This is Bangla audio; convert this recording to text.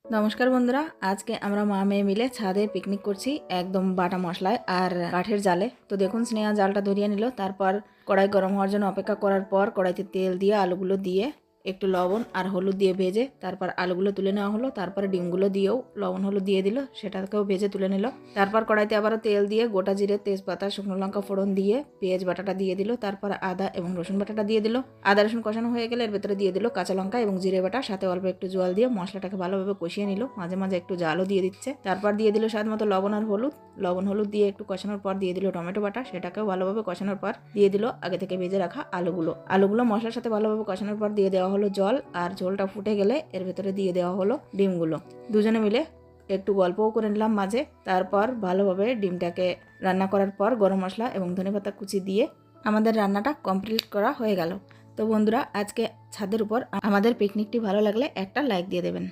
নমস্কার বন্ধুরা, আজকে আমরা মা মেয়ে মিলে ছাদে পিকনিক করছি একদম বাটা মশলায় আর কাঠের জালে। তো দেখুন স্নেহা জালটা ধরিয়ে নিল, তারপর কড়াই গরম হওয়ার জন্য অপেক্ষা করার পর কড়াইতে তেল দিয়ে আলুগুলো দিয়ে একটু লবণ আর হলুদ দিয়ে ভেজে তারপর আলুগুলো তুলে নেওয়া হলো। তারপরে ডিমগুলো দিয়েও লবণ হলুদ দিয়ে দিল, সেটাকেও ভেজে তুলে নিল। তারপর কড়াইতে আবারও তেল দিয়ে গোটা জিরে, তেজপাতা, শুকনো লঙ্কা ফোড়ন দিয়ে পেঁয়াজ বাটাটা দিয়ে দিল। তারপর আদা এবং রসুন বাটাটা দিয়ে দিল। আদা রসুন কষানো হয়ে গেলে এর ভেতরে দিয়ে দিল কাঁচা লঙ্কা এবং জিরে বাটা, সাথে অল্প একটু জল দিয়ে মশলাটাকে ভালোভাবে কষিয়ে নিল। মাঝে মাঝে একটু জালও দিয়ে দিচ্ছে। তারপর দিয়ে দিল স্বাদ মতো লবণ আর হলুদ। লবণ হলুদ দিয়ে একটু কষানোর পর দিয়ে দিল টমেটো বাটা, সেটাকেও ভালোভাবে কষানোর পর দিয়ে দিল আগে থেকে ভেজে রাখা আলুগুলো মশলার সাথে ভালোভাবে কষানোর পর দিয়ে দেওয়া হলো জল, আর ঝোলটা ফুটে গেলে এর ভেতরে দিয়ে দেওয়া হলো ডিমগুলো। দুজনে মিলে একটু গল্পও করে নিলাম মাঝে। তারপর ভালোভাবে ডিমটাকে রান্না করার পর গরম মশলা এবং ধনেপাতা কুচি দিয়ে আমাদের রান্নাটা কমপ্লিট করা হয়ে গেল। তো বন্ধুরা, আজকে ছাদের উপর আমাদের পিকনিকটি ভালো লাগলে একটা লাইক দিয়ে দেবেন।